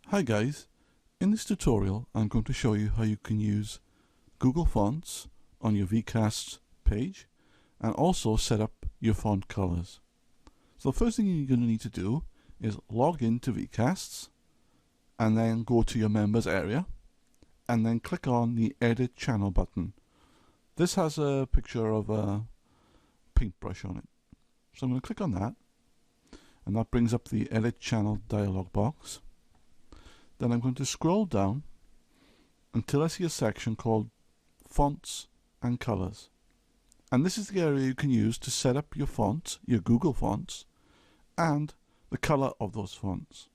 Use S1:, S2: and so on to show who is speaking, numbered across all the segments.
S1: Hi guys, in this tutorial I'm going to show you how you can use Google Fonts on your vCasts page and also set up your font colors. So the first thing you're going to need to do is log into vCasts and then go to your members area and then click on the edit channel button. This has a picture of a paintbrush on it. So I'm going to click on that and that brings up the edit channel dialog box. Then I'm going to scroll down until I see a section called Fonts and Colors. And this is the area you can use to set up your fonts, your Google fonts, and the color of those fonts.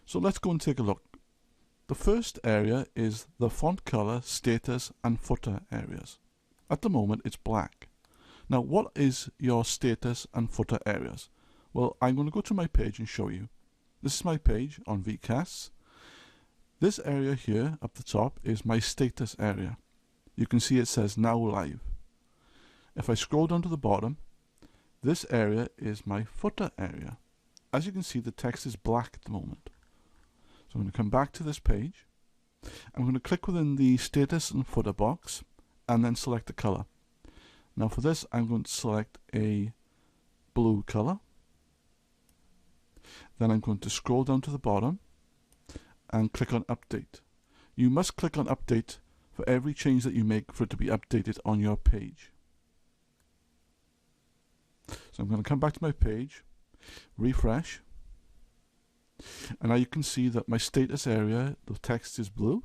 S1: So let's go and take a look. The first area is the font color, status, and footer areas. At the moment it's black. Now what is your status and footer areas? Well, I'm going to go to my page and show you. This is my page on vCasts. This area here up the top is my status area. You can see it says now live. If I scroll down to the bottom, this area is my footer area. As you can see, the text is black at the moment. So I'm going to come back to this page. I'm going to click within the status and footer box and then select the color. Now for this, I'm going to select a blue color. Then I'm going to scroll down to the bottom and click on update. You must click on update for every change that you make for it to be updated on your page. So I'm going to come back to my page, refresh, and now you can see that my status area, the text is blue.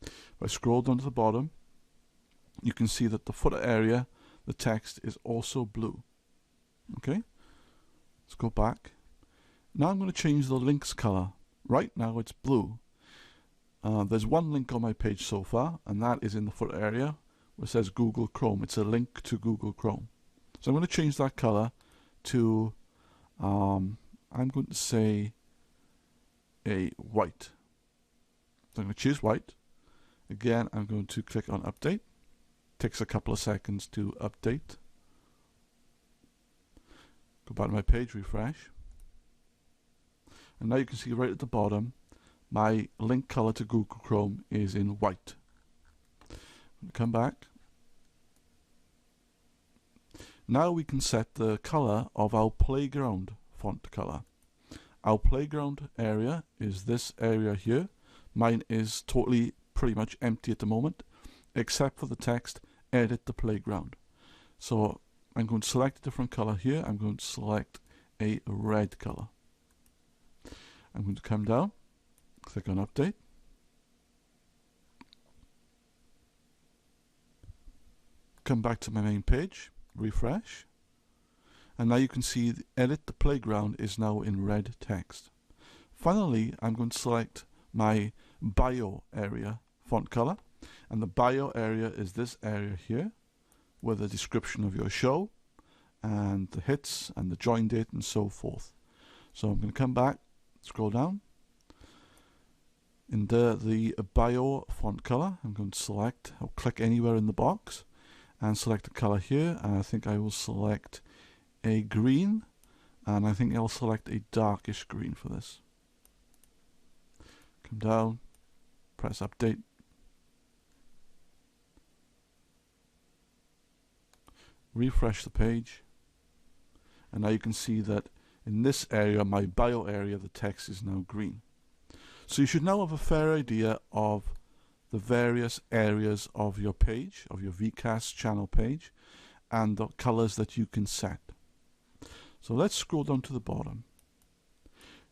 S1: If I scroll down to the bottom, you can see that the footer area, the text is also blue. Okay, let's go back. Now I'm going to change the links color. Right now it's blue. There's one link on my page so far, and that is in the footer area where it says Google Chrome. It's a link to Google Chrome. So I'm going to change that color to, I'm going to say a white. So I'm going to choose white. Again, I'm going to click on update. Takes a couple of seconds to update. Go back to my page, refresh. And now you can see right at the bottom, my link color to Google Chrome is in white. Come back. Now we can set the color of our playground font color. Our playground area is this area here. Mine is totally pretty much empty at the moment, except for the text, edit the playground. So I'm going to select a different color here. I'm going to select a red color. I'm going to come down, click on update. Come back to my main page, refresh. And now you can see the edit the playground is now in red text. Finally, I'm going to select my bio area font color. And the bio area is this area here with a description of your show and the hits and the join date and so forth. So I'm going to come back, scroll down. In the bio font color, I'm going to select, I'll click anywhere in the box and select a color here. And I think I will select a green, and I think I'll select a darkish green for this. Come down, press update. Refresh the page, and now you can see that in this area, my bio area, the text is now green. So you should now have a fair idea of the various areas of your page, of your vCasts channel page, and the colors that you can set. So let's scroll down to the bottom.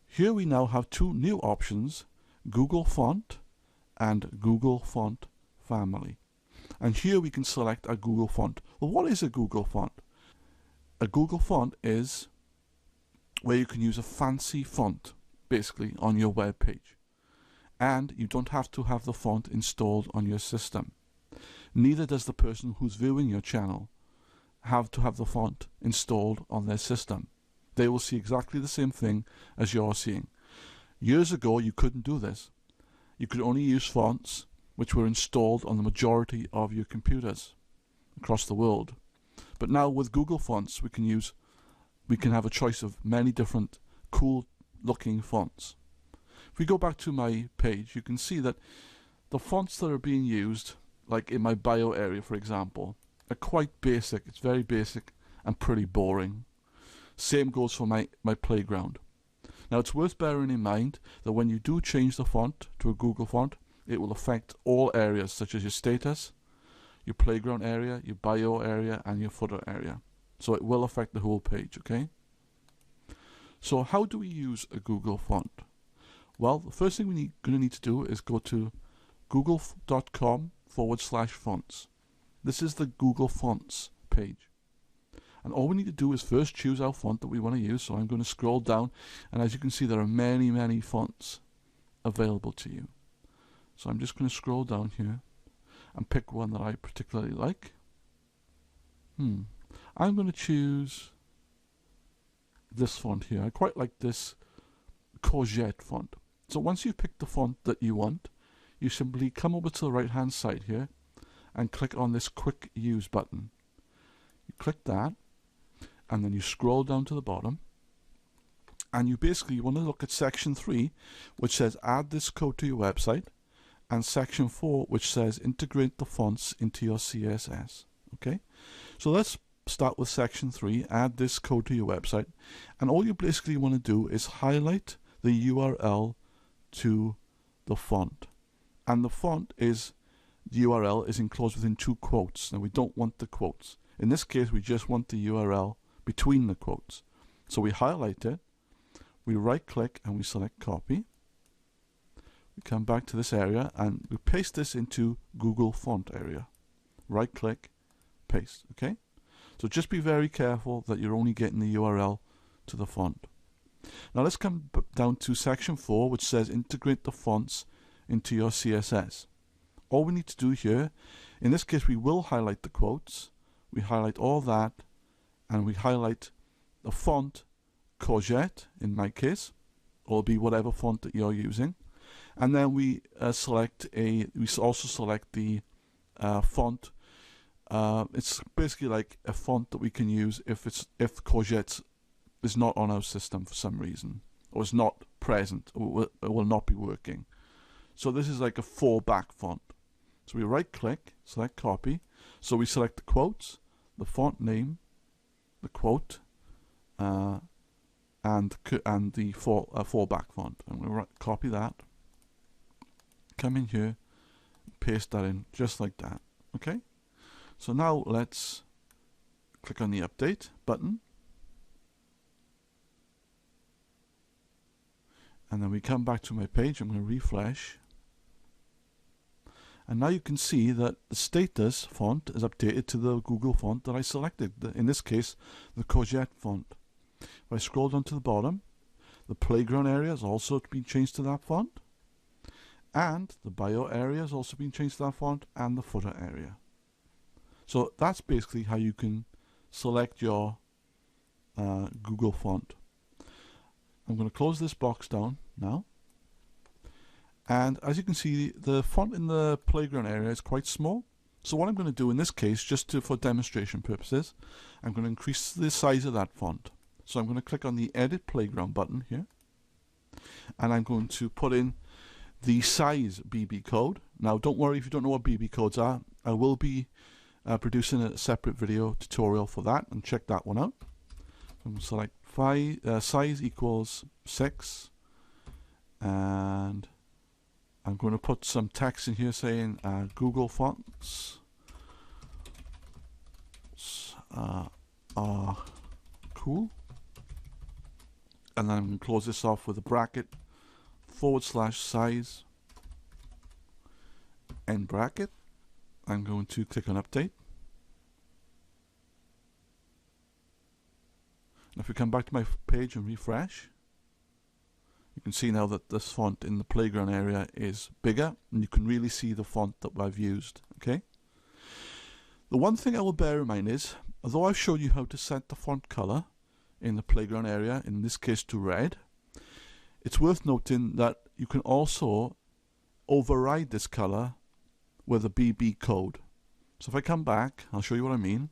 S1: Here we now have two new options, Google Font and Google Font Family. And here we can select a Google font. Well, what is a Google font? A Google font is where you can use a fancy font, basically, on your web page. And you don't have to have the font installed on your system. Neither does the person who's viewing your channel have to have the font installed on their system. They will see exactly the same thing as you're seeing. Years ago, you couldn't do this. You could only use fonts which were installed on the majority of your computers across the world. But now with Google Fonts, we can use we can have a choice of many different cool looking fonts. If we go back to my page, you can see that the fonts that are being used, like in my bio area for example, are quite basic. It's very basic and pretty boring. Same goes for my playground. Now it's worth bearing in mind that when you do change the font to a Google font, it will affect all areas such as your status, your playground area, your bio area, and your footer area. So it will affect the whole page, okay? So how do we use a Google font? Well, the first thing we're going to need to do is go to google.com/fonts. This is the Google Fonts page. And all we need to do is first choose our font that we want to use. So I'm going to scroll down, and as you can see, there are many, many fonts available to you. So I'm just going to scroll down here and pick one that I particularly like. I'm going to choose this font here. I quite like this courgette font. So once you've picked the font that you want, you simply come over to the right hand side here and click on this quick use button. You click that, and then you scroll down to the bottom, and you basically want to look at section 3, which says add this code to your website, and section 4, which says integrate the fonts into your CSS. Okay, so let's start with section 3, add this code to your website, and all you basically want to do is highlight the URL to the font, and the font is, the URL is enclosed within 2 quotes. Now we don't want the quotes. In this case, we just want the URL between the quotes. So we highlight it, we right click and we select copy. We come back to this area and we paste this into Google Font area. Right click, paste, okay? So just be very careful that you're only getting the URL to the font. Now let's come down to section 4, which says integrate the fonts into your CSS. All we need to do here, in this case we will highlight the quotes, we highlight all that, and we highlight the font courgette in my case, or be whatever font that you're using, and then we also select the font. It's basically like a font that we can use if courgette is not on our system for some reason, or is not present, or it will not be working. So this is like a fallback font. So we right click, select copy. So we select the quotes, the font name, the quote, and the fallback font. And we copy that, come in here, paste that in just like that. Okay. So now let's click on the update button, and then we come back to my page. I'm going to refresh. And now you can see that the status font is updated to the Google font that I selected, in this case the courgette font. If I scroll down to the bottom, the playground area has also been changed to that font, and the bio area has also been changed to that font, and the footer area. So that's basically how you can select your Google font. I'm going to close this box down now. And as you can see, the font in the playground area is quite small. So what I'm going to do in this case, for demonstration purposes, I'm going to increase the size of that font. So I'm going to click on the Edit Playground button here. And I'm going to put in the size BB code. Now don't worry if you don't know what BB codes are. I will be producing a separate video tutorial for that, and check that one out. I'm going to select size equals 6. And I'm going to put some text in here saying Google fonts are cool, and then I'm going to close this off with a bracket /size end bracket. I'm going to click on update, and if we come back to my page and refresh, you can see now that this font in the playground area is bigger, and you can really see the font that I've used. Okay. The one thing I will bear in mind is, although I've shown you how to set the font color in the playground area, in this case to red, it's worth noting that you can also override this color with a BB code. So if I come back, I'll show you what I mean.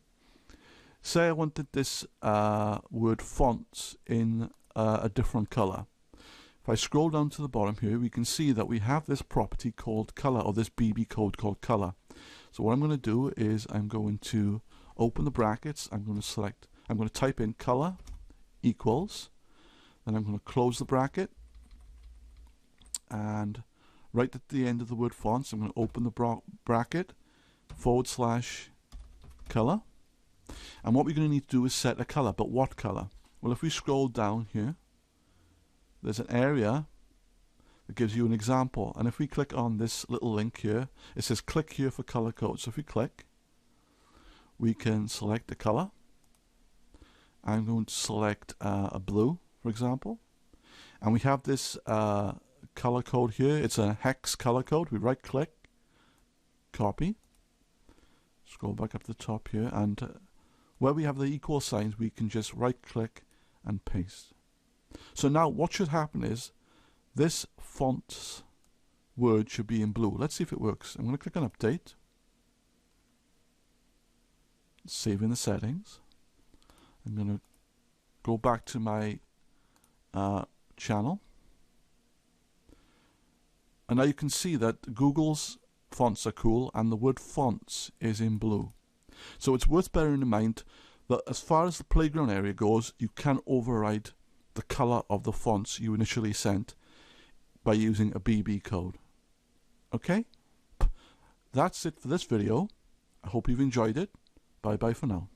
S1: Say I wanted this word fonts in a different color. If I scroll down to the bottom here, we can see that we have this property called color, or this BB code called color. So what I'm going to do is I'm going to open the brackets. I'm going to type in color equals, then I'm going to close the bracket, and right at the end of the word fonts, I'm going to open the bracket, / color. And what we're going to need to do is set a color. But what color? Well, if we scroll down here, there's an area that gives you an example. And if we click on this little link here, it says click here for color code. So if we click, we can select the color. I'm going to select a blue, for example. And we have this color code here. It's a hex color code. We right click, copy, scroll back up to the top here, and where we have the equal signs, we can just right click and paste. So now what should happen is this font's word should be in blue. Let's see if it works. I'm going to click on update, save in the settings. I'm going to go back to my channel, and now you can see that Google's fonts are cool and the word fonts is in blue. So it's worth bearing in mind that as far as the playground area goes, you can override the color of the fonts you initially sent by using a BB code. Okay? That's it for this video. I hope you've enjoyed it. Bye bye for now.